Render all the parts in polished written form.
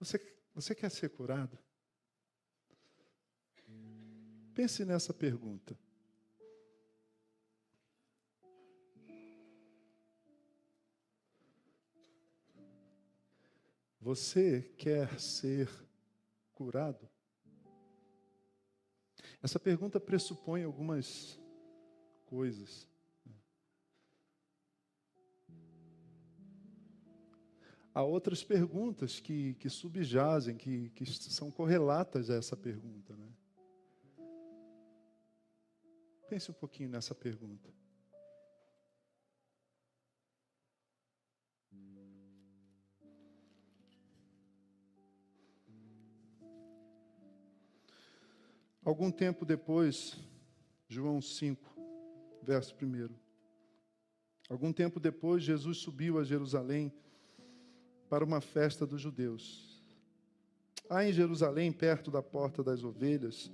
Você quer ser curado? Pense nessa pergunta. Você quer ser curado? Essa pergunta pressupõe algumas coisas. Há outras perguntas que subjazem, que são correlatas a essa pergunta, né? Pense um pouquinho nessa pergunta. Algum tempo depois, João 5, verso 1. Algum tempo depois, Jesus subiu a Jerusalém para uma festa dos judeus. Há em Jerusalém, perto da Porta das Ovelhas,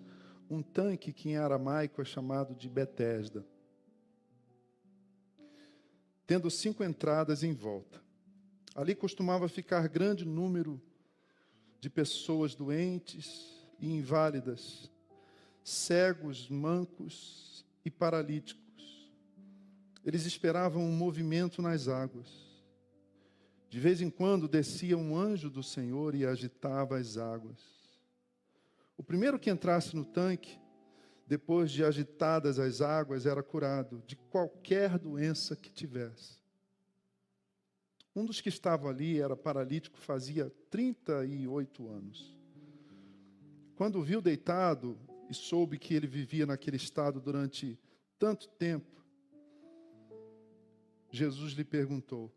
um tanque que em aramaico é chamado de Betesda, tendo 5 entradas em volta. Ali costumava ficar grande número de pessoas doentes e inválidas, cegos, mancos e paralíticos. Eles esperavam um movimento nas águas. De vez em quando descia um anjo do Senhor e agitava as águas. O primeiro que entrasse no tanque, depois de agitadas as águas, era curado de qualquer doença que tivesse. Um dos que estavam ali era paralítico, fazia 38 anos. Quando o viu deitado e soube que ele vivia naquele estado durante tanto tempo, Jesus lhe perguntou: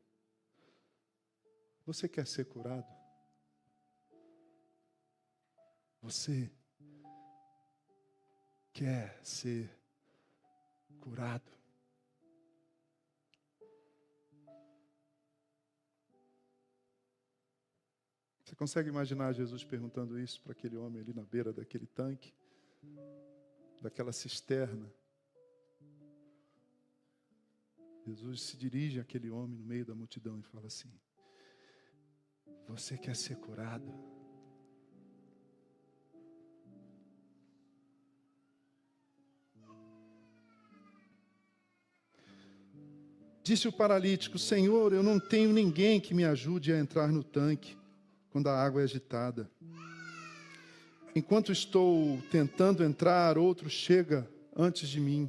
você quer ser curado? Você quer ser curado? Você consegue imaginar Jesus perguntando isso para aquele homem ali na beira daquele tanque, daquela cisterna? Jesus se dirige àquele homem no meio da multidão e fala assim: você quer ser curado? Disse o paralítico: Senhor, eu não tenho ninguém que me ajude a entrar no tanque quando a água é agitada. Enquanto estou tentando entrar, outro chega antes de mim.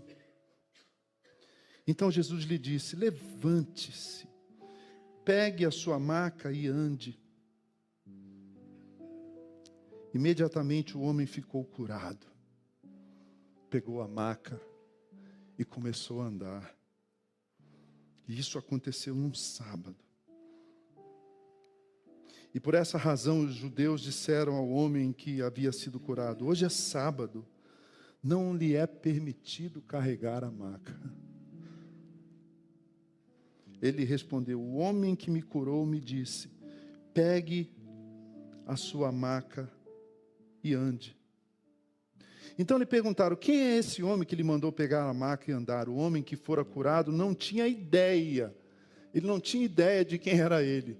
Então Jesus lhe disse: levante-se, pegue a sua maca e ande. Imediatamente o homem ficou curado. Pegou a maca e começou a andar. E isso aconteceu num sábado. E por essa razão os judeus disseram ao homem que havia sido curado: hoje é sábado, não lhe é permitido carregar a maca. Ele respondeu: o homem que me curou me disse: pegue a sua maca e ande. Então lhe perguntaram: quem é esse homem que lhe mandou pegar a maca e andar? O homem que fora curado não tinha ideia. Ele não tinha ideia de quem era ele,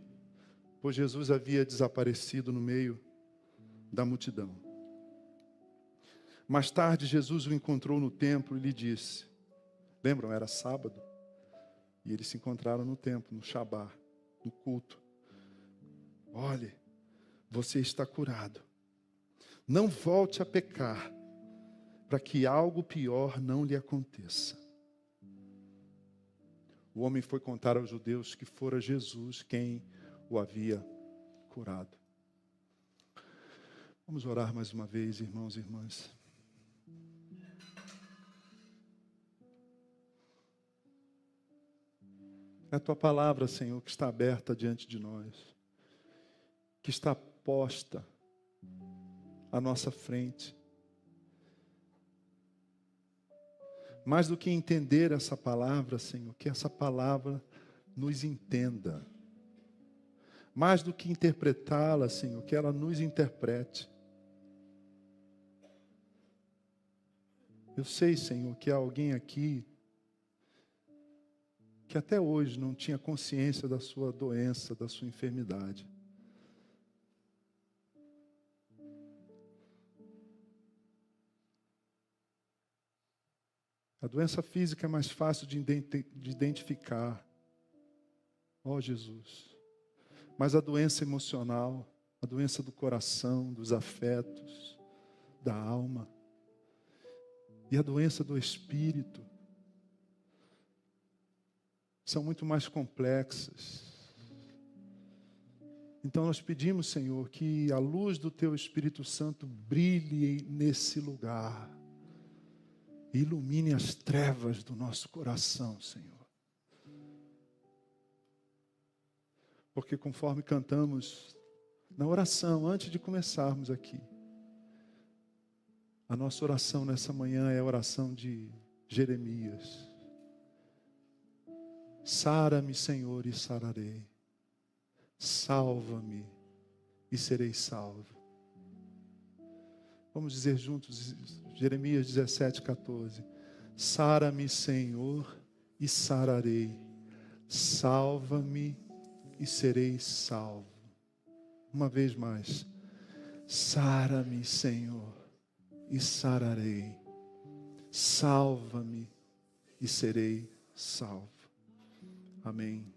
pois Jesus havia desaparecido no meio da multidão. Mais tarde, Jesus o encontrou no templo e lhe disse, lembram, era sábado, e eles se encontraram no templo, no Shabá, no culto. Olhe, você está curado. Não volte a pecar, para que algo pior não lhe aconteça. O homem foi contar aos judeus que fora Jesus quem o havia curado. Vamos orar mais uma vez, irmãos e irmãs. É a tua palavra, Senhor, que está aberta diante de nós, que está posta à nossa frente. Mais do que entender essa palavra, Senhor, que essa palavra nos entenda. Mais do que interpretá-la, Senhor, que ela nos interprete. Eu sei, Senhor, que há alguém aqui que até hoje não tinha consciência da sua doença, da sua enfermidade. A doença física é mais fácil de identificar. Ó Jesus. Mas a doença emocional, a doença do coração, dos afetos, da alma, e a doença do espírito, são muito mais complexas. Então nós pedimos, Senhor, que a luz do Teu Espírito Santo brilhe nesse lugar. E ilumine as trevas do nosso coração, Senhor. Porque conforme cantamos na oração, antes de começarmos aqui, a nossa oração nessa manhã é a oração de Jeremias. Sara-me, Senhor, e sararei. Salva-me e serei salvo. Vamos dizer juntos, Jeremias 17:14. Sara-me, Senhor, e sararei. Salva-me e serei salvo. Uma vez mais. Sara-me, Senhor, e sararei. Salva-me e serei salvo. Amém.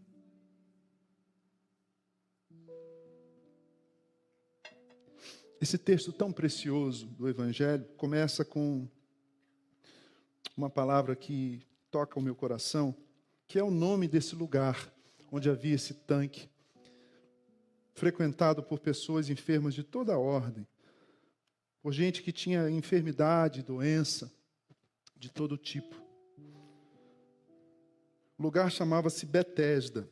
Esse texto tão precioso do Evangelho começa com uma palavra que toca o meu coração, que é o nome desse lugar onde havia esse tanque, frequentado por pessoas enfermas de toda a ordem, por gente que tinha enfermidade, doença, de todo tipo. O lugar chamava-se Betesda.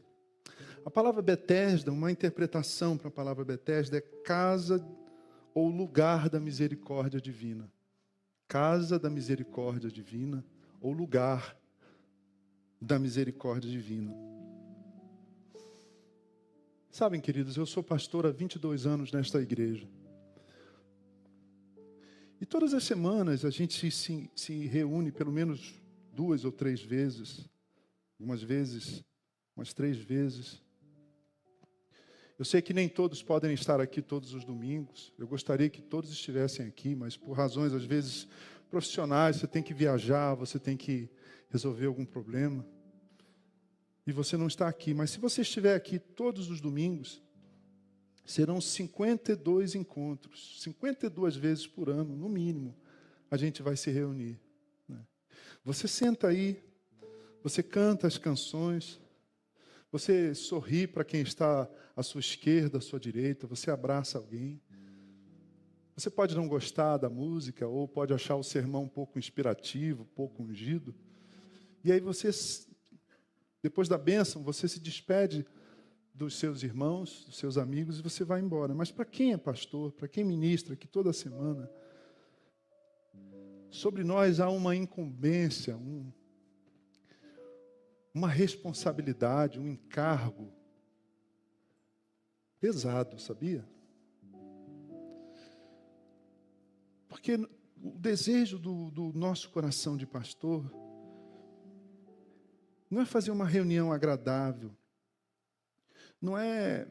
A palavra Betesda, uma interpretação para a palavra Betesda é casa ou lugar da misericórdia divina. Casa da misericórdia divina ou lugar da misericórdia divina. Sabem, queridos, eu sou pastor há 22 anos nesta igreja. E todas as semanas a gente se reúne pelo menos 2 ou 3 vezes, algumas vezes, umas 3 vezes. Eu sei que nem todos podem estar aqui todos os domingos. Eu gostaria que todos estivessem aqui, mas por razões, às vezes, profissionais, você tem que viajar, você tem que resolver algum problema. E você não está aqui. Mas se você estiver aqui todos os domingos, serão 52 encontros. 52 vezes por ano, no mínimo, a gente vai se reunir. Você senta aí, você canta as canções, você sorri para quem está à sua esquerda, à sua direita, você abraça alguém. Você pode não gostar da música, ou pode achar o sermão um pouco inspirativo, um pouco ungido. E aí você, depois da bênção, você se despede dos seus irmãos, dos seus amigos, e você vai embora. Mas para quem é pastor, para quem ministra aqui toda semana, sobre nós há uma incumbência, uma responsabilidade, um encargo pesado, sabia? Porque o desejo do nosso coração de pastor não é fazer uma reunião agradável, não é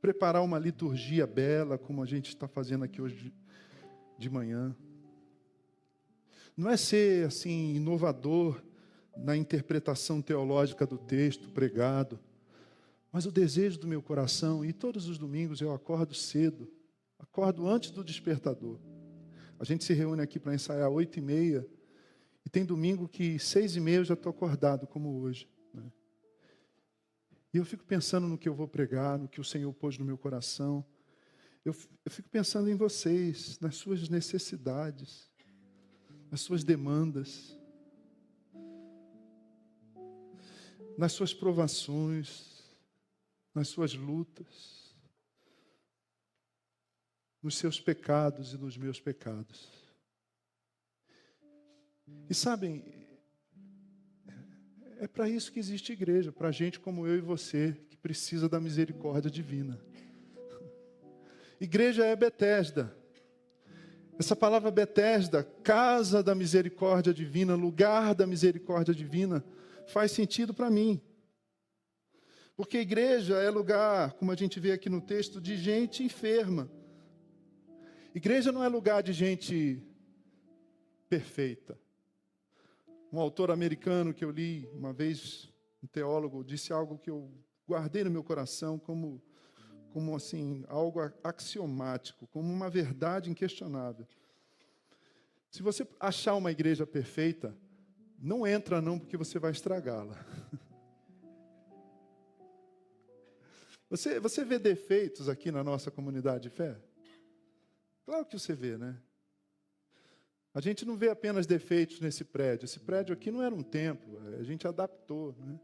preparar uma liturgia bela, como a gente está fazendo aqui hoje de manhã. Não é ser, assim, inovador na interpretação teológica do texto pregado. Mas o desejo do meu coração, e todos os domingos eu acordo cedo, acordo antes do despertador. A gente se reúne aqui para ensaiar 8h30, e tem domingo que 6h30 eu já estou acordado, como hoje. E eu fico pensando no que eu vou pregar, no que o Senhor pôs no meu coração. Eu fico pensando em vocês, nas suas necessidades, nas suas demandas, nas suas provações, nas suas lutas, nos seus pecados e nos meus pecados. E sabem, é para isso que existe igreja, para gente como eu e você, que precisa da misericórdia divina. Igreja é Betesda. Essa palavra Betesda, casa da misericórdia divina, lugar da misericórdia divina, faz sentido para mim. Porque a igreja é lugar, como a gente vê aqui no texto, de gente enferma. Igreja não é lugar de gente perfeita. Um autor americano que eu li uma vez, um teólogo, disse algo que eu guardei no meu coração como assim, algo axiomático, como uma verdade inquestionável. Se você achar uma igreja perfeita, não entra não, porque você vai estragá-la. Você vê defeitos aqui na nossa comunidade de fé? Claro que você vê, né? A gente não vê apenas defeitos nesse prédio. Esse prédio aqui não era um templo, a gente adaptou, né?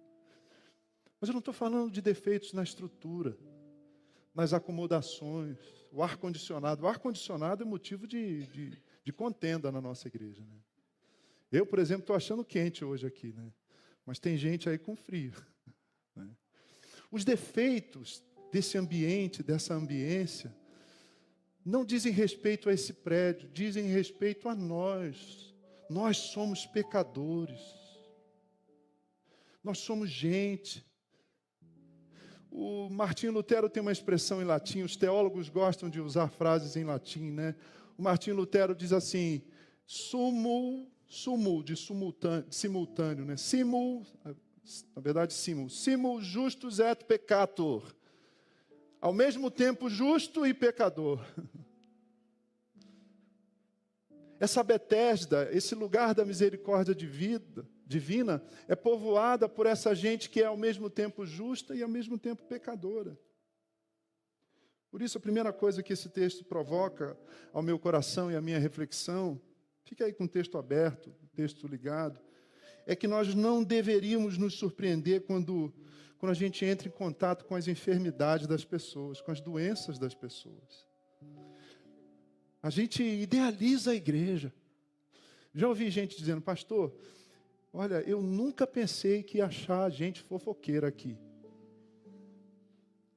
Mas eu não estou falando de defeitos na estrutura, nas acomodações, o ar-condicionado. O ar-condicionado é motivo de contenda na nossa igreja, né? Eu, por exemplo, estou achando quente hoje aqui, né? Mas tem gente aí com frio, né? Os defeitos desse ambiente, dessa ambiência, não dizem respeito a esse prédio, dizem respeito a nós. Nós somos pecadores. Nós somos gente. O Martinho Lutero tem uma expressão em latim, os teólogos gostam de usar frases em latim, né? O Martinho Lutero diz assim, de simultâneo, né? Na verdade, simul justus et peccator. Ao mesmo tempo justo e pecador. Essa Betesda, esse lugar da misericórdia divina, é povoada por essa gente que é ao mesmo tempo justa e ao mesmo tempo pecadora. Por isso, a primeira coisa que esse texto provoca ao meu coração e à minha reflexão, fica aí com o texto aberto, o texto ligado, é que nós não deveríamos nos surpreender quando a gente entra em contato com as enfermidades das pessoas, com as doenças das pessoas. A gente idealiza a igreja. Já ouvi gente dizendo, pastor, olha, eu nunca pensei que ia achar gente fofoqueira aqui.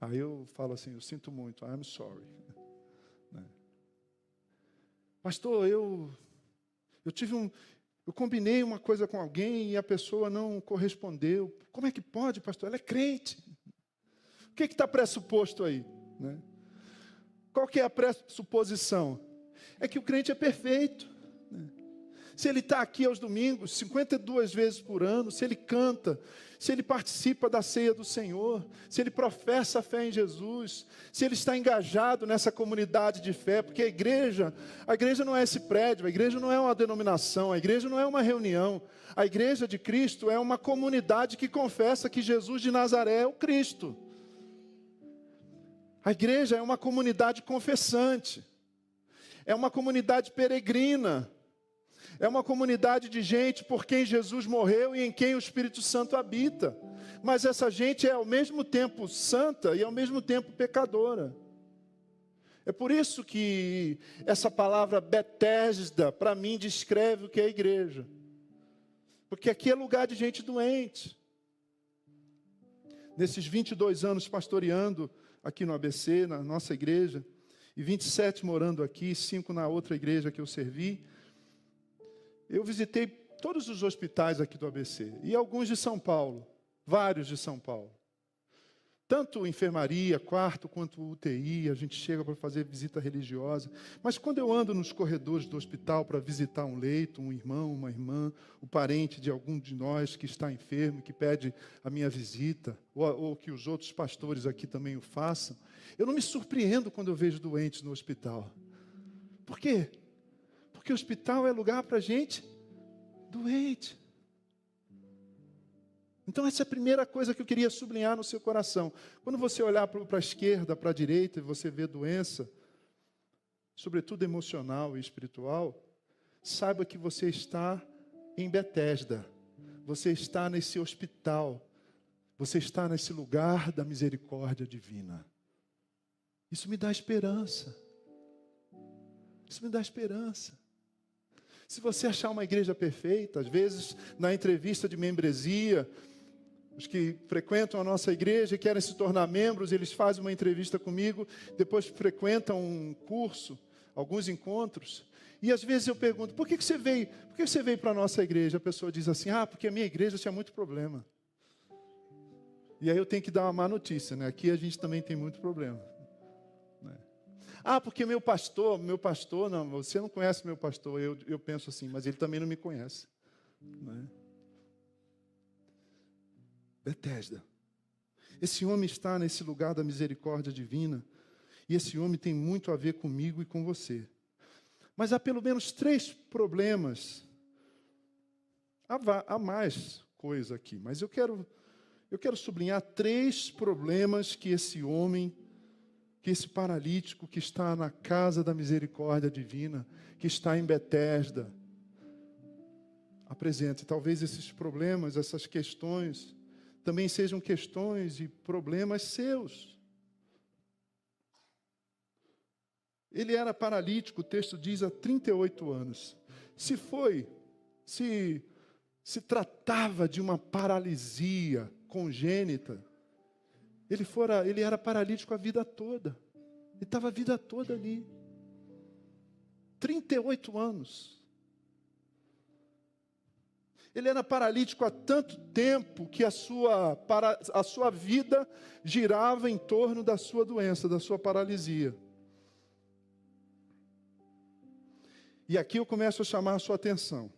Aí eu falo assim, eu sinto muito, I'm sorry. Pastor, eu combinei uma coisa com alguém e a pessoa não correspondeu. Como é que pode, pastor? Ela é crente. O que está pressuposto aí? Né? Qual que é a pressuposição? É que o crente é perfeito. Né? Se ele está aqui aos domingos, 52 vezes por ano, se ele canta, se ele participa da ceia do Senhor, se ele professa a fé em Jesus, se ele está engajado nessa comunidade de fé, porque a igreja não é esse prédio, a igreja não é uma denominação, a igreja não é uma reunião, a igreja de Cristo é uma comunidade que confessa que Jesus de Nazaré é o Cristo. A igreja é uma comunidade confessante, é uma comunidade peregrina, é uma comunidade de gente por quem Jesus morreu e em quem o Espírito Santo habita. Mas essa gente é ao mesmo tempo santa e ao mesmo tempo pecadora. É por isso que essa palavra Betesda, para mim, descreve o que é a igreja. Porque aqui é lugar de gente doente. Nesses 22 anos pastoreando aqui no ABC, na nossa igreja, e 27 morando aqui, 5 na outra igreja que eu servi, eu visitei todos os hospitais aqui do ABC, e alguns de São Paulo, vários de São Paulo. Tanto enfermaria, quarto, quanto UTI, a gente chega para fazer visita religiosa. Mas quando eu ando nos corredores do hospital para visitar um leito, um irmão, uma irmã, o parente de algum de nós que está enfermo, que pede a minha visita, ou que os outros pastores aqui também o façam, eu não me surpreendo quando eu vejo doentes no hospital. Por quê? Porque o hospital é lugar para gente doente. Então essa é a primeira coisa que eu queria sublinhar no seu coração. Quando você olhar para a esquerda, para a direita, e você vê doença, sobretudo emocional e espiritual, saiba que você está em Betesda. Você está nesse hospital. Você está nesse lugar da misericórdia divina. Isso me dá esperança. Isso me dá esperança. Se você achar uma igreja perfeita, às vezes na entrevista de membresia, os que frequentam a nossa igreja e querem se tornar membros, eles fazem uma entrevista comigo, depois frequentam um curso, alguns encontros, e às vezes eu pergunto, por que você veio para a nossa igreja? A pessoa diz assim, porque a minha igreja tinha muito problema. E aí eu tenho que dar uma má notícia, né? Aqui a gente também tem muito problema. Porque meu pastor, não, você não conhece meu pastor. Eu penso assim, mas ele também não me conhece. Né? Betesda. Esse homem está nesse lugar da misericórdia divina, e esse homem tem muito a ver comigo e com você. Mas há pelo menos 3 problemas. Há mais coisa aqui, mas eu quero sublinhar 3 problemas que esse homem, que esse paralítico que está na casa da misericórdia divina, que está em Betesda, apresenta. E talvez esses problemas, essas questões, também sejam questões e problemas seus. Ele era paralítico, o texto diz, há 38 anos. Se tratava de uma paralisia congênita, ele era paralítico a vida toda. Ele estava a vida toda ali. 38 anos. Ele era paralítico há tanto tempo que a sua vida girava em torno da sua doença, da sua paralisia. E aqui eu começo a chamar a sua atenção.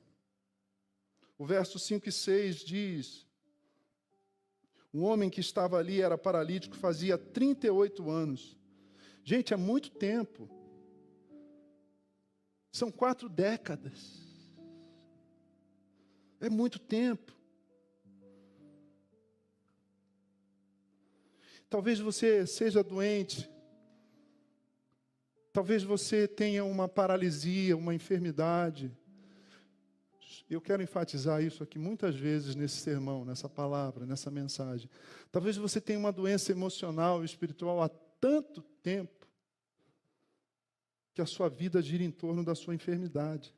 O verso 5 e 6 diz: o homem que estava ali era paralítico, fazia 38 anos. Gente, é muito tempo. São 4 décadas. É muito tempo. Talvez você seja doente. Talvez você tenha uma paralisia, uma enfermidade. Eu quero enfatizar isso aqui muitas vezes nesse sermão, nessa palavra, nessa mensagem. Talvez você tenha uma doença emocional e espiritual há tanto tempo que a sua vida gira em torno da sua enfermidade.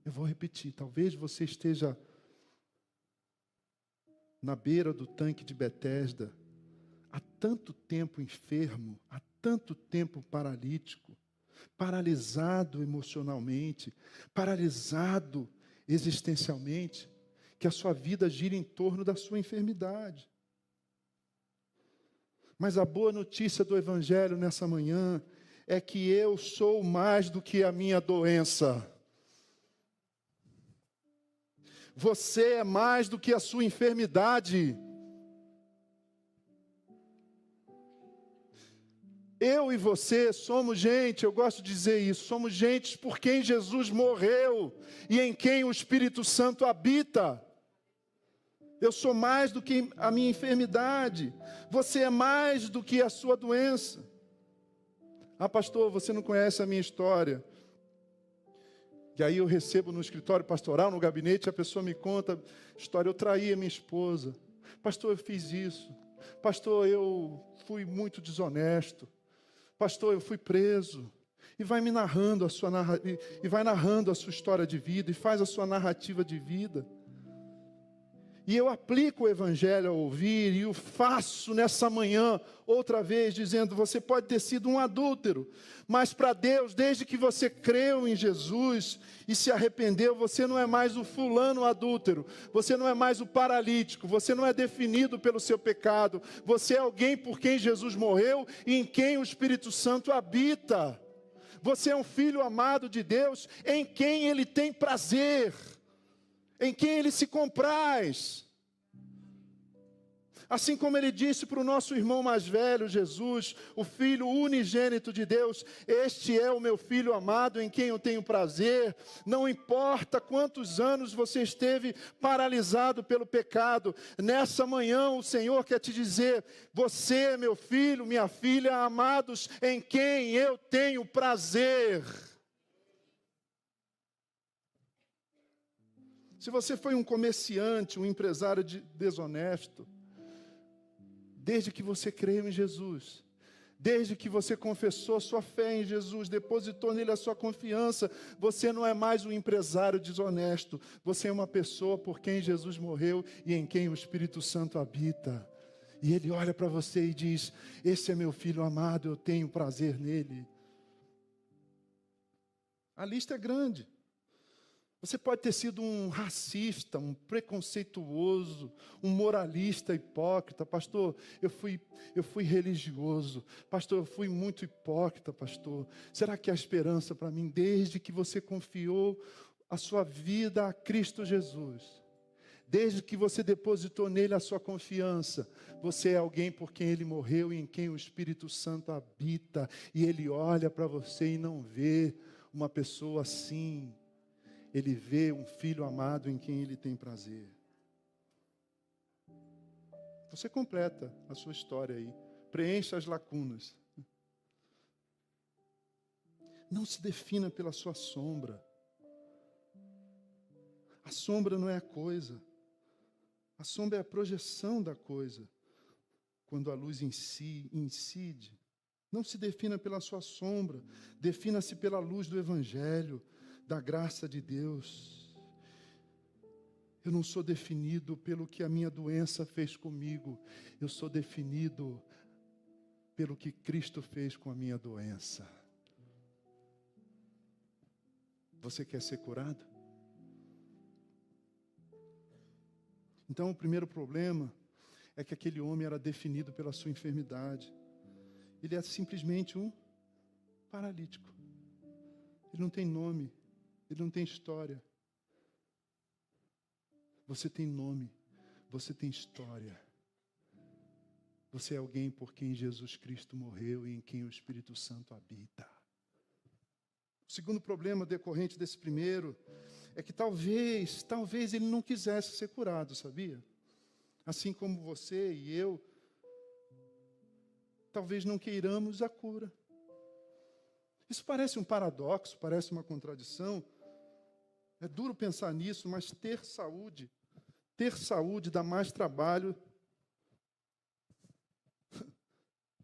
Eu vou repetir, talvez você esteja na beira do tanque de Betesda, há tanto tempo enfermo, há tanto tempo paralítico, paralisado emocionalmente, paralisado existencialmente, que a sua vida gira em torno da sua enfermidade. Mas a boa notícia do Evangelho nessa manhã é que eu sou mais do que a minha doença. Você é mais do que a sua enfermidade. Eu e você somos gente, eu gosto de dizer isso, somos gente por quem Jesus morreu e em quem o Espírito Santo habita. Eu sou mais do que a minha enfermidade. Você é mais do que a sua doença. Ah, pastor, você não conhece a minha história. E aí eu recebo no escritório pastoral, no gabinete, a pessoa me conta a história. Eu traí a minha esposa. Pastor, eu fiz isso. Pastor, eu fui muito desonesto. Pastor, eu fui preso. E vai me narrando vai narrando a sua história de vida e faz a sua narrativa de vida. E eu aplico o Evangelho a ouvir e o faço nessa manhã, outra vez, dizendo, você pode ter sido um adúltero, mas para Deus, desde que você creu em Jesus e se arrependeu, você não é mais o fulano adúltero, você não é mais o paralítico, você não é definido pelo seu pecado, você é alguém por quem Jesus morreu e em quem o Espírito Santo habita. Você é um filho amado de Deus, em quem Ele tem prazer, em quem Ele se compraz. Assim como Ele disse para o nosso irmão mais velho, Jesus, o Filho unigênito de Deus, este é o meu Filho amado, em quem eu tenho prazer. Não importa quantos anos você esteve paralisado pelo pecado, nessa manhã o Senhor quer te dizer, você, meu filho, minha filha, amados, em quem eu tenho prazer. Se você foi um comerciante, um empresário desonesto, desde que você creu em Jesus, desde que você confessou sua fé em Jesus, depositou nele a sua confiança, você não é mais um empresário desonesto, você é uma pessoa por quem Jesus morreu e em quem o Espírito Santo habita. E Ele olha para você e diz, esse é meu filho amado, eu tenho prazer nele. A lista é grande. Você pode ter sido um racista, um preconceituoso, um moralista hipócrita. Pastor, eu fui religioso. Pastor, eu fui muito hipócrita, pastor. Será que há esperança para mim? Desde que você confiou a sua vida a Cristo Jesus. Desde que você depositou nele a sua confiança, você é alguém por quem ele morreu e em quem o Espírito Santo habita. E ele olha para você e não vê uma pessoa assim. Ele vê um filho amado em quem ele tem prazer. Você completa a sua história aí. Preencha as lacunas. Não se defina pela sua sombra. A sombra não é a coisa. A sombra é a projeção da coisa. Quando a luz incide. Não se defina pela sua sombra. Defina-se pela luz do Evangelho, da graça de Deus. Eu não sou definido pelo que a minha doença fez comigo. Eu sou definido pelo que Cristo fez com a minha doença. Você quer ser curado? Então, o primeiro problema é que aquele homem era definido pela sua enfermidade. Ele é simplesmente um paralítico. Ele não tem nome, ele não tem história. Você tem nome, você tem história. Você é alguém por quem Jesus Cristo morreu e em quem o Espírito Santo habita. O segundo problema decorrente desse primeiro é que talvez ele não quisesse ser curado, sabia? Assim como você e eu, talvez não queiramos a cura. Isso parece um paradoxo, parece uma contradição. É duro pensar nisso, mas ter saúde dá mais trabalho.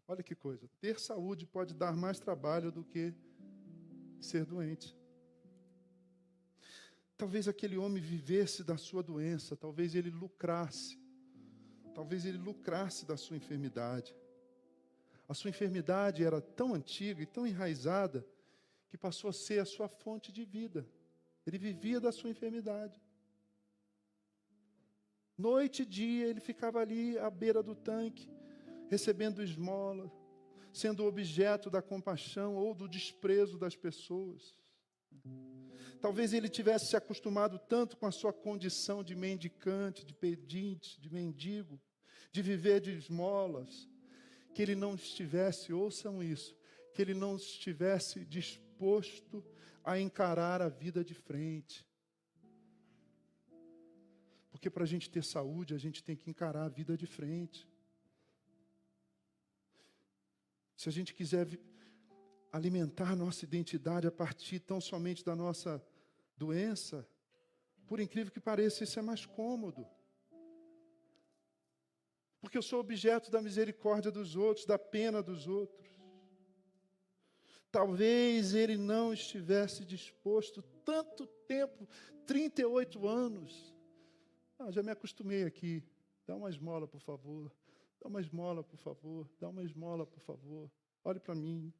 Olha que coisa, ter saúde pode dar mais trabalho do que ser doente. Talvez aquele homem vivesse da sua doença, talvez ele lucrasse da sua enfermidade. A sua enfermidade era tão antiga e tão enraizada que passou a ser a sua fonte de vida. Ele vivia da sua enfermidade. Noite e dia ele ficava ali à beira do tanque, recebendo esmola, sendo objeto da compaixão ou do desprezo das pessoas. Talvez ele tivesse se acostumado tanto com a sua condição de mendicante, de pedinte, de mendigo, de viver de esmolas, que ele não estivesse, ouçam isso, que ele não estivesse disposto a encarar a vida de frente. Porque para a gente ter saúde, a gente tem que encarar a vida de frente. Se a gente quiser alimentar nossa identidade a partir tão somente da nossa doença, por incrível que pareça, isso é mais cômodo. Porque eu sou objeto da misericórdia dos outros, da pena dos outros. Talvez ele não estivesse disposto tanto tempo, 38 anos. Já me acostumei aqui. Dá uma esmola, por favor. Dá uma esmola, por favor. Dá uma esmola, por favor. Olhe para mim.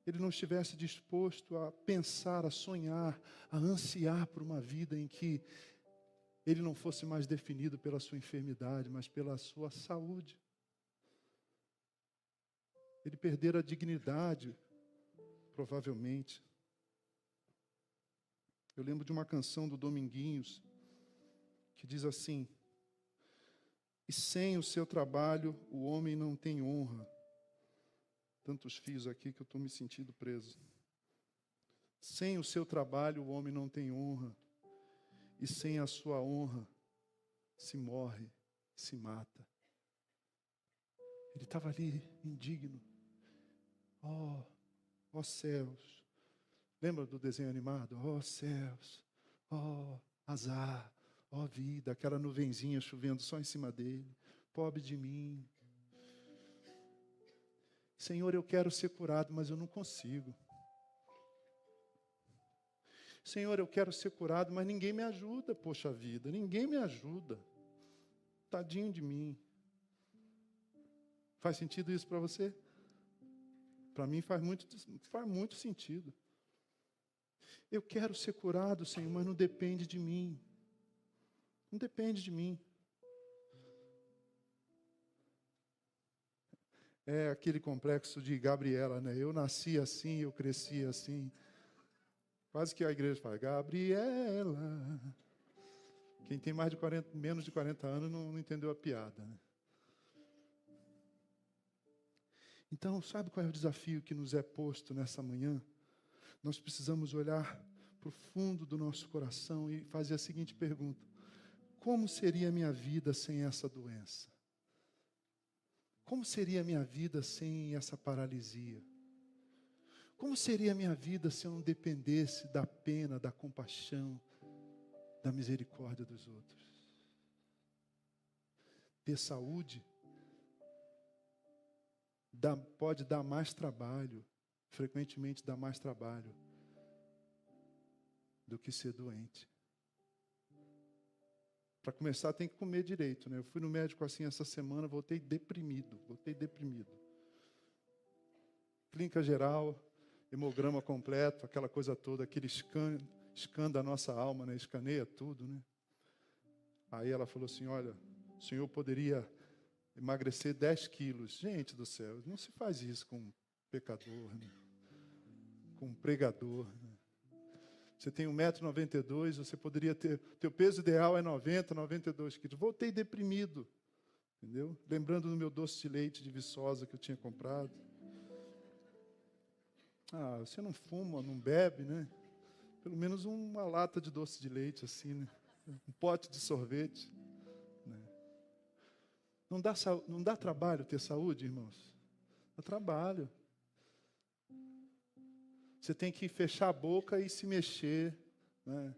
Ele não estivesse disposto a pensar, a sonhar, a ansiar por uma vida em que ele não fosse mais definido pela sua enfermidade, mas pela sua saúde. Ele perdera a dignidade, provavelmente. Eu lembro de uma canção do Dominguinhos, que diz assim: e sem o seu trabalho, o homem não tem honra. Tantos fios aqui que eu estou me sentindo preso. Sem o seu trabalho, o homem não tem honra. E sem a sua honra, se morre, se mata. Ele estava ali, indigno. Ó céus. Lembra do desenho animado? Ó céus, ó azar, ó vida, aquela nuvenzinha chovendo só em cima dele. Pobre de mim. Senhor, eu quero ser curado, mas eu não consigo. Senhor, eu quero ser curado, mas ninguém me ajuda, poxa vida, ninguém me ajuda. Tadinho de mim. Faz sentido isso para você? Para mim faz muito sentido. Eu quero ser curado, Senhor, mas não depende de mim. Não depende de mim. É aquele complexo de Gabriela, né? Eu nasci assim, eu cresci assim. Quase que a igreja fala, Gabriela. Quem tem menos de 40 anos não entendeu a piada, né? Então, sabe qual é o desafio que nos é posto nessa manhã? Nós precisamos olhar para o fundo do nosso coração e fazer a seguinte pergunta: como seria a minha vida sem essa doença? Como seria a minha vida sem essa paralisia? Como seria a minha vida se eu não dependesse da pena, da compaixão, da misericórdia dos outros? Ter saúde pode dar mais trabalho, frequentemente dá mais trabalho do que ser doente. Para começar, tem que comer direito, né? Eu fui no médico assim essa semana, voltei deprimido. Clínica geral, hemograma completo, aquela coisa toda, aquele scan da nossa alma, né? Escaneia tudo, né? Aí ela falou assim, olha, o senhor poderia emagrecer 10 quilos. Gente do céu, não se faz isso com um pecador, né? Com um pregador, né? Você tem 1,92 m, você poderia ter... Teu peso ideal é 90, 92 quilos. Voltei deprimido, entendeu? Lembrando do meu doce de leite de Viçosa que eu tinha comprado. Ah, você não fuma, não bebe, né? Pelo menos uma lata de doce de leite, assim, né? Um pote de sorvete. Né? Não dá trabalho ter saúde, irmãos? Dá trabalho. Você tem que fechar a boca e se mexer, né?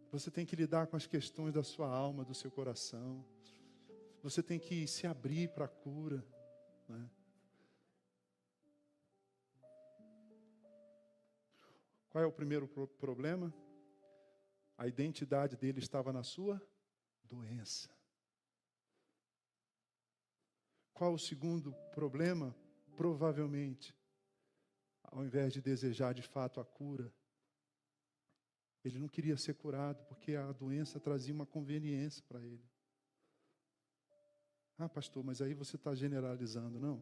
Você tem que lidar com as questões da sua alma, do seu coração. Você tem que se abrir para a cura, né? Qual é o primeiro problema? A identidade dele estava na sua doença. Qual o segundo problema? Provavelmente, ao invés de desejar de fato a cura, ele não queria ser curado, porque a doença trazia uma conveniência para ele. Ah, pastor, mas aí você está generalizando. Não,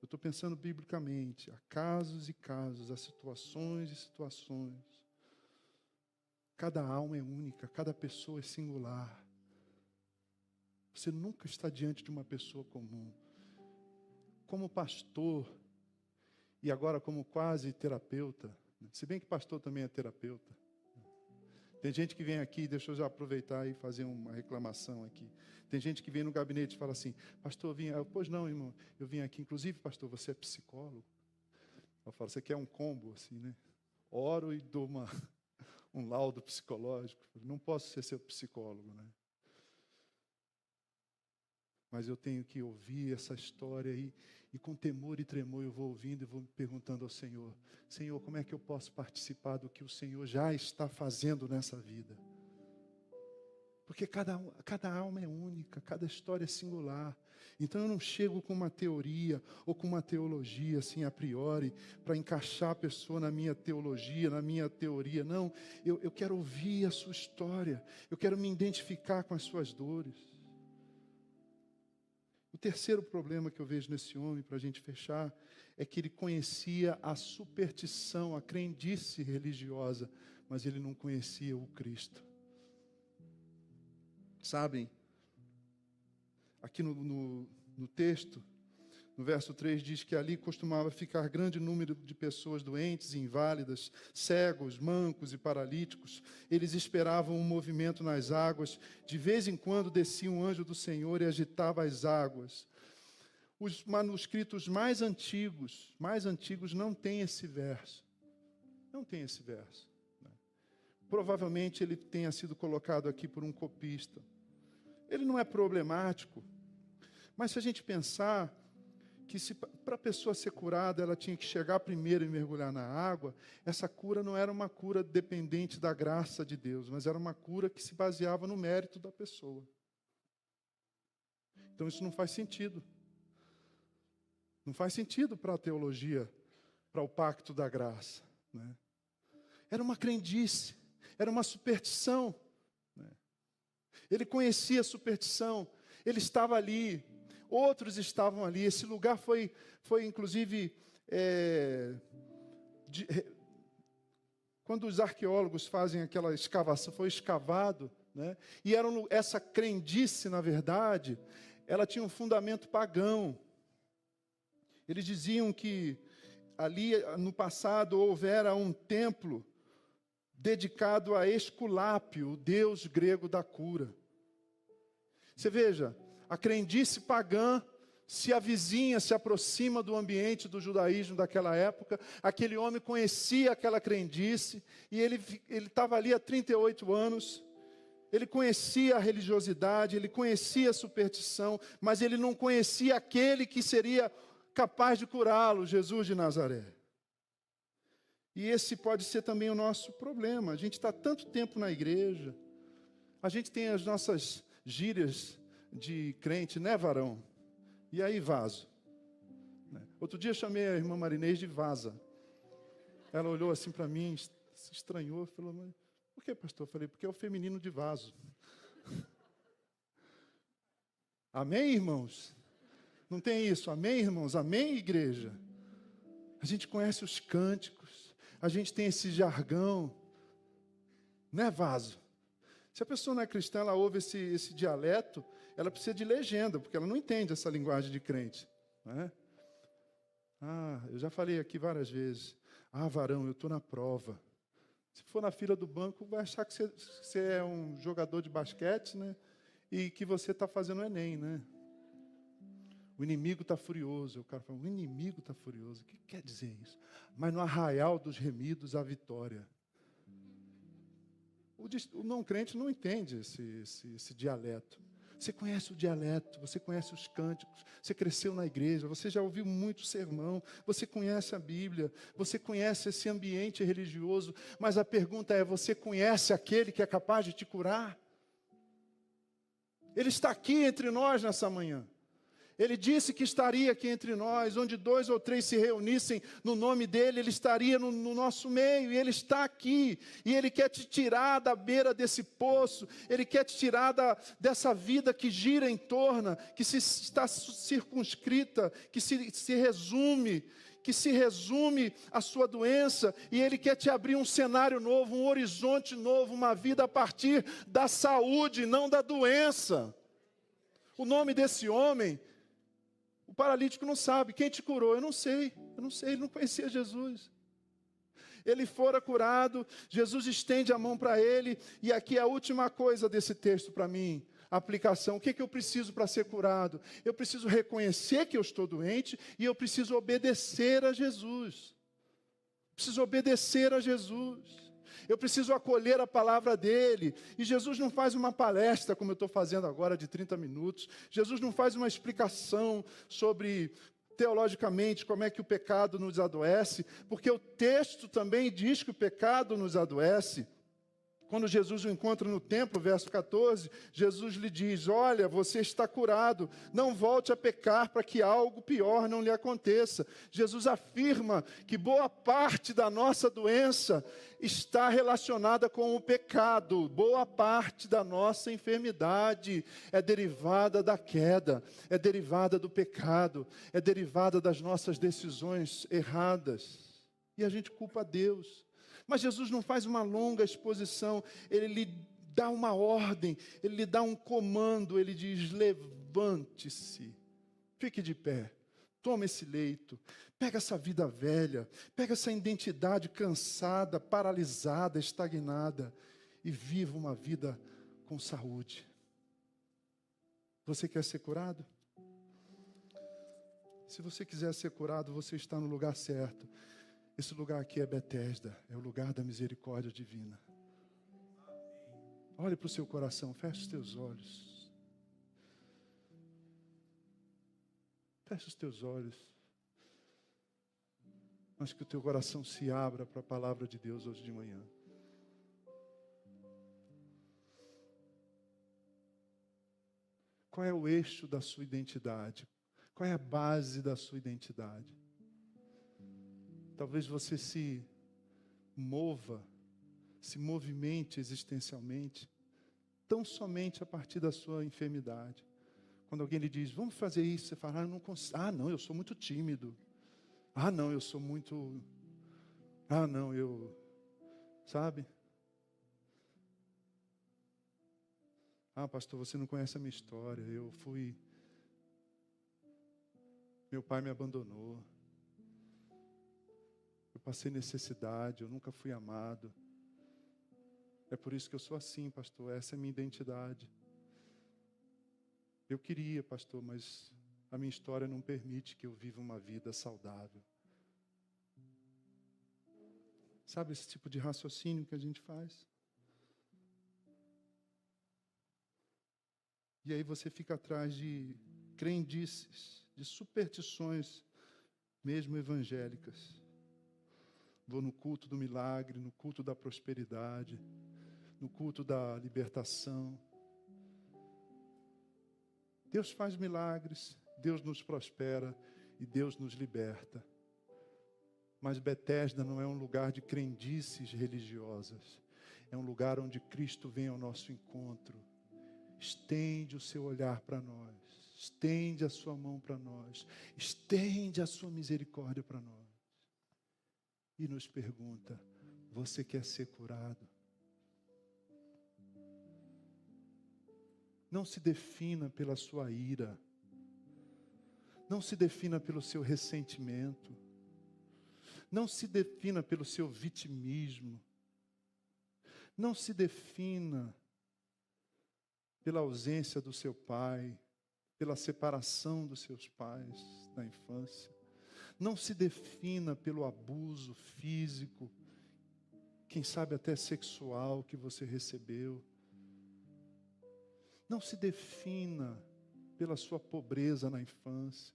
eu estou pensando biblicamente. Há casos e casos, há situações e situações. Cada alma é única, cada pessoa é singular. Você nunca está diante de uma pessoa comum. Como pastor, e agora como quase terapeuta, se bem que pastor também é terapeuta. Tem gente que vem aqui, deixa eu já aproveitar e fazer uma reclamação aqui. Tem gente que vem no gabinete e fala assim, pastor, eu vim... Pois não, irmão, eu vim aqui, inclusive, pastor, você é psicólogo? Eu falo, você quer um combo, assim, né? Oro e dou um laudo psicológico. Não posso ser seu psicólogo, né? Mas eu tenho que ouvir essa história aí, e com temor e tremor eu vou ouvindo e vou me perguntando ao Senhor, Senhor, como é que eu posso participar do que o Senhor já está fazendo nessa vida? Porque cada alma é única, cada história é singular. Então eu não chego com uma teoria ou com uma teologia assim a priori, para encaixar a pessoa na minha teologia, na minha teoria. Não, eu quero ouvir a sua história, eu quero me identificar com as suas dores. O terceiro problema que eu vejo nesse homem, para a gente fechar, é que ele conhecia a superstição, a crendice religiosa, mas ele não conhecia o Cristo. Sabem, aqui no texto, no verso 3, diz que ali costumava ficar grande número de pessoas doentes, inválidas, cegos, mancos e paralíticos. Eles esperavam um movimento nas águas. De vez em quando descia um anjo do Senhor e agitava as águas. Os manuscritos mais antigos não têm esse verso. Não tem esse verso. Provavelmente ele tenha sido colocado aqui por um copista. Ele não é problemático. Mas se a gente pensar que para a pessoa ser curada, ela tinha que chegar primeiro e mergulhar na água, essa cura não era uma cura dependente da graça de Deus, mas era uma cura que se baseava no mérito da pessoa. Então isso não faz sentido. Não faz sentido para a teologia, para o pacto da graça, né? Era uma crendice, era uma superstição, né? Ele conhecia a superstição, ele estava ali, outros estavam ali. Esse lugar foi inclusive, Quando os arqueólogos fazem aquela escavação, foi escavado, né? E essa crendice, na verdade, ela tinha um fundamento pagão. Eles diziam que ali no passado houvera um templo dedicado a Esculápio, o deus grego da cura. Você veja, a crendice pagã se avizinha, se aproxima do ambiente do judaísmo daquela época. Aquele homem conhecia aquela crendice e ele estava ali há 38 anos. Ele conhecia a religiosidade, ele conhecia a superstição, mas ele não conhecia aquele que seria capaz de curá-lo, Jesus de Nazaré. E esse pode ser também o nosso problema. A gente está tanto tempo na igreja, a gente tem as nossas gírias de crente, né, varão? E aí, vaso? Outro dia eu chamei a irmã Marinês de vaza. Ela olhou assim para mim, se estranhou, falou, mas por que, pastor? Eu falei, porque é o feminino de vaso. Amém, irmãos? Não tem isso? Amém, irmãos? Amém, igreja? A gente conhece os cânticos, a gente tem esse jargão, né, vaso? Se a pessoa não é cristã, ela ouve esse dialeto, ela precisa de legenda, porque ela não entende essa linguagem de crente. Né? Eu já falei aqui várias vezes. Varão, eu estou na prova. Se for na fila do banco, vai achar que você é um jogador de basquete, né? E que você está fazendo o Enem, né? O inimigo está furioso. O cara fala, o inimigo está furioso. O que quer dizer isso? Mas no arraial dos remidos, a vitória. O não crente não entende esse dialeto. Você conhece o dialeto, você conhece os cânticos, você cresceu na igreja, você já ouviu muito sermão, você conhece a Bíblia, você conhece esse ambiente religioso, mas a pergunta é, você conhece aquele que é capaz de te curar? Ele está aqui entre nós nessa manhã. Ele disse que estaria aqui entre nós, onde 2 ou 3 se reunissem no nome dele, ele estaria no nosso meio, e ele está aqui, e ele quer te tirar da beira desse poço, ele quer te tirar dessa vida que gira em torno, que está circunscrita, que se resume a sua doença, e ele quer te abrir um cenário novo, um horizonte novo, uma vida a partir da saúde, não da doença. O nome desse homem, o paralítico não sabe. Quem te curou? Eu não sei, ele não conhecia Jesus. Ele fora curado, Jesus estende a mão para ele, e aqui é a última coisa desse texto para mim, a aplicação. O que eu preciso para ser curado? Eu preciso reconhecer que eu estou doente, e eu preciso obedecer a Jesus. Preciso obedecer a Jesus. Eu preciso acolher a palavra dele. E Jesus não faz uma palestra, como eu estou fazendo agora, de 30 minutos. Jesus não faz uma explicação sobre, teologicamente, como é que o pecado nos adoece. Porque o texto também diz que o pecado nos adoece. Quando Jesus o encontra no templo, verso 14, Jesus lhe diz, olha, você está curado, não volte a pecar para que algo pior não lhe aconteça. Jesus afirma que boa parte da nossa doença está relacionada com o pecado. Boa parte da nossa enfermidade é derivada da queda, é derivada do pecado, é derivada das nossas decisões erradas. E a gente culpa Deus. Mas Jesus não faz uma longa exposição, ele lhe dá uma ordem, ele lhe dá um comando, ele diz, levante-se, fique de pé, toma esse leito, pega essa vida velha, pega essa identidade cansada, paralisada, estagnada, e viva uma vida com saúde. Você quer ser curado? Se você quiser ser curado, você está no lugar certo. Esse lugar aqui é Betesda, é o lugar da misericórdia divina. Olhe para o seu coração, feche os teus olhos. Feche os teus olhos. Mas que o teu coração se abra para a palavra de Deus hoje de manhã. Qual é o eixo da sua identidade? Qual é a base da sua identidade? Talvez você se movimente existencialmente, tão somente a partir da sua enfermidade. Quando alguém lhe diz, vamos fazer isso, você fala, eu não consigo. Não, eu sou muito tímido. Não, eu sou muito... não, eu Sabe? Ah, pastor, você não conhece a minha história. Meu pai me abandonou. Eu passei necessidade, eu nunca fui amado. É por isso que eu sou assim, pastor. Essa é a minha identidade. Eu queria, pastor, mas a minha história não permite que eu viva uma vida saudável. Sabe esse tipo de raciocínio que a gente faz? E aí você fica atrás de crendices, de superstições, mesmo evangélicas. Vou no culto do milagre, no culto da prosperidade, no culto da libertação. Deus faz milagres, Deus nos prospera e Deus nos liberta. Mas Betesda não é um lugar de crendices religiosas. É um lugar onde Cristo vem ao nosso encontro. Estende o seu olhar para nós. Estende a sua mão para nós. Estende a sua misericórdia para nós. E nos pergunta: você quer ser curado? Não se defina pela sua ira. Não se defina pelo seu ressentimento. Não se defina pelo seu vitimismo. Não se defina pela ausência do seu pai, pela separação dos seus pais na infância. Não se defina pelo abuso físico, quem sabe até sexual que você recebeu. Não se defina pela sua pobreza na infância.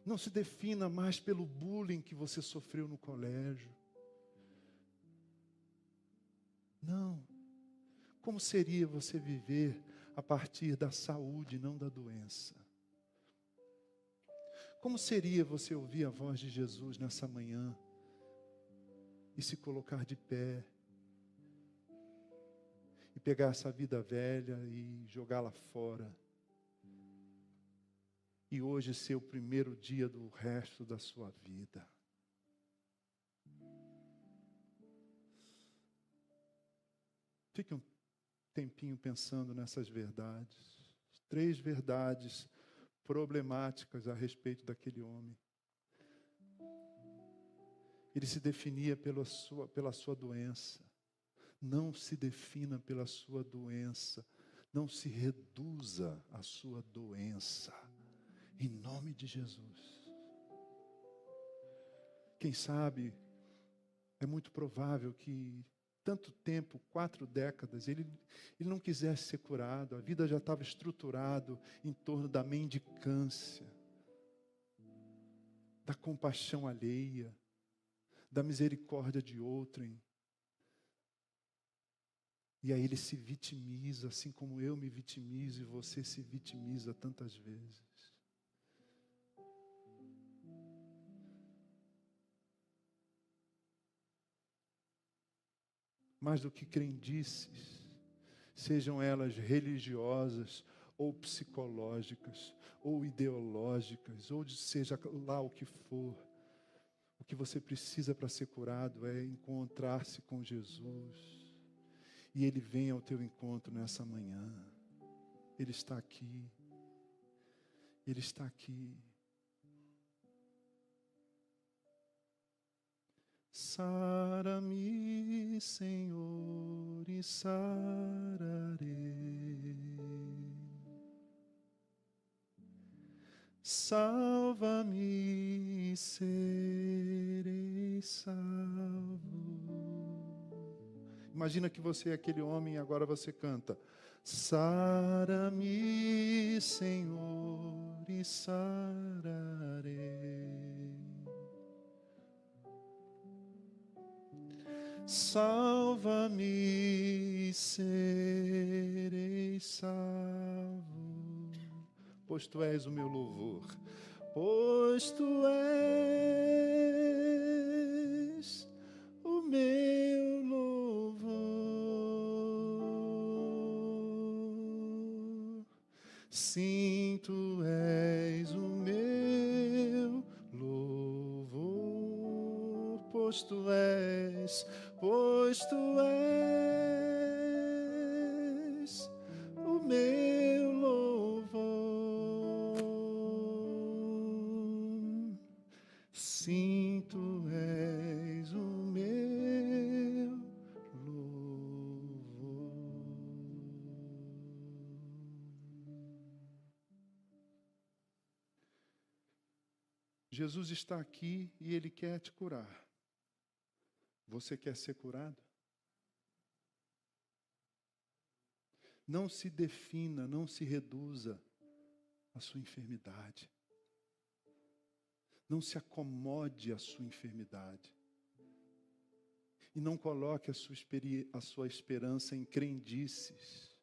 Não se defina mais pelo bullying que você sofreu no colégio. Não. Como seria você viver a partir da saúde, não da doença? Como seria você ouvir a voz de Jesus nessa manhã e se colocar de pé e pegar essa vida velha e jogá-la fora? E hoje ser o primeiro dia do resto da sua vida. Fique um tempinho pensando nessas verdades. 3 verdades problemáticas a respeito daquele homem. Ele se definia pela sua doença. Não se defina pela sua doença. Não se reduza à sua doença. Em nome de Jesus. Quem sabe, é muito provável que tanto tempo, 4 décadas, ele não quisesse ser curado. A vida já estava estruturada em torno da mendicância, da compaixão alheia, da misericórdia de outrem. E aí ele se vitimiza, assim como eu me vitimizo e você se vitimiza tantas vezes. Mais do que crendices, sejam elas religiosas, ou psicológicas, ou ideológicas, ou seja lá o que for, o que você precisa para ser curado é encontrar-se com Jesus. E Ele vem ao teu encontro nessa manhã. Ele está aqui. Ele está aqui. Sara-me, Senhor, e sararei. Salva-me, e serei salvo. Imagina que você é aquele homem e agora você canta. Sara-me, Senhor, e sararei. Salva-me, serei salvo, pois Tu és o meu louvor, pois Tu és o meu louvor. Sim, Tu és o meu louvor, pois tu és o meu louvor. Sim, tu és o meu louvor. Jesus está aqui e Ele quer te curar. Você quer ser curado? Não se defina, não se reduza à sua enfermidade. Não se acomode à sua enfermidade. E não coloque a sua esperança em crendices.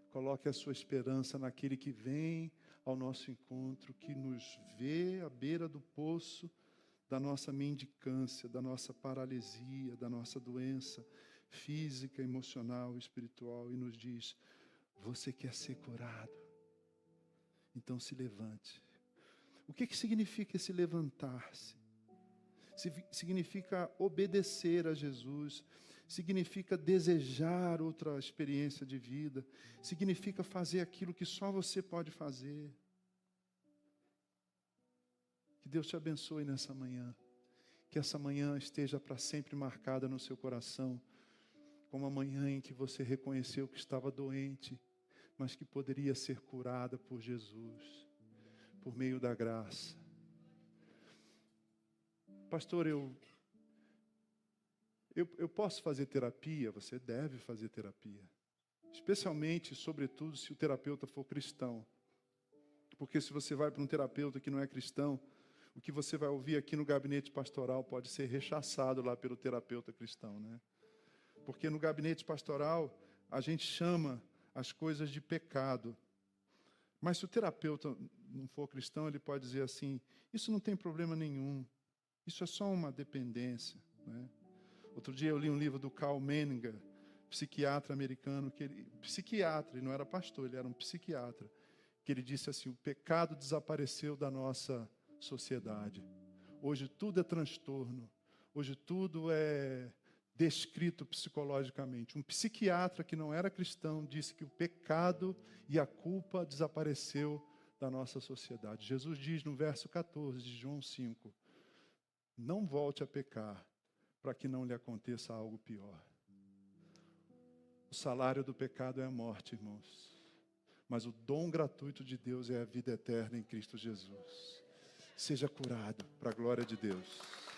Coloque a sua esperança naquele que vem ao nosso encontro, que nos vê à beira do poço da nossa mendicância, da nossa paralisia, da nossa doença física, emocional, espiritual, e nos diz: você quer ser curado? Então se levante. O que significa esse levantar-se? Significa obedecer a Jesus, significa desejar outra experiência de vida, significa fazer aquilo que só você pode fazer. Que Deus te abençoe nessa manhã, que essa manhã esteja para sempre marcada no seu coração, como a manhã em que você reconheceu que estava doente, mas que poderia ser curada por Jesus, por meio da graça. Pastor, eu posso fazer terapia? Você deve fazer terapia. Especialmente, sobretudo, se o terapeuta for cristão. Porque se você vai para um terapeuta que não é cristão, o que você vai ouvir aqui no gabinete pastoral pode ser rechaçado lá pelo terapeuta cristão, né? Porque no gabinete pastoral, a gente chama as coisas de pecado. Mas se o terapeuta não for cristão, ele pode dizer assim: isso não tem problema nenhum. Isso é só uma dependência, né? Outro dia eu li um livro do Karl Menninger, psiquiatra americano, psiquiatra, ele não era pastor, ele era um psiquiatra, que ele disse assim: o pecado desapareceu da nossa sociedade. Hoje tudo é transtorno, hoje tudo é descrito psicologicamente. Um psiquiatra que não era cristão disse que o pecado e a culpa desapareceu da nossa sociedade. Jesus diz no verso 14 de João 5, não volte a pecar, para que não lhe aconteça algo pior. O salário do pecado é a morte, irmãos. Mas o dom gratuito de Deus é a vida eterna em Cristo Jesus. Seja curado, para a glória de Deus.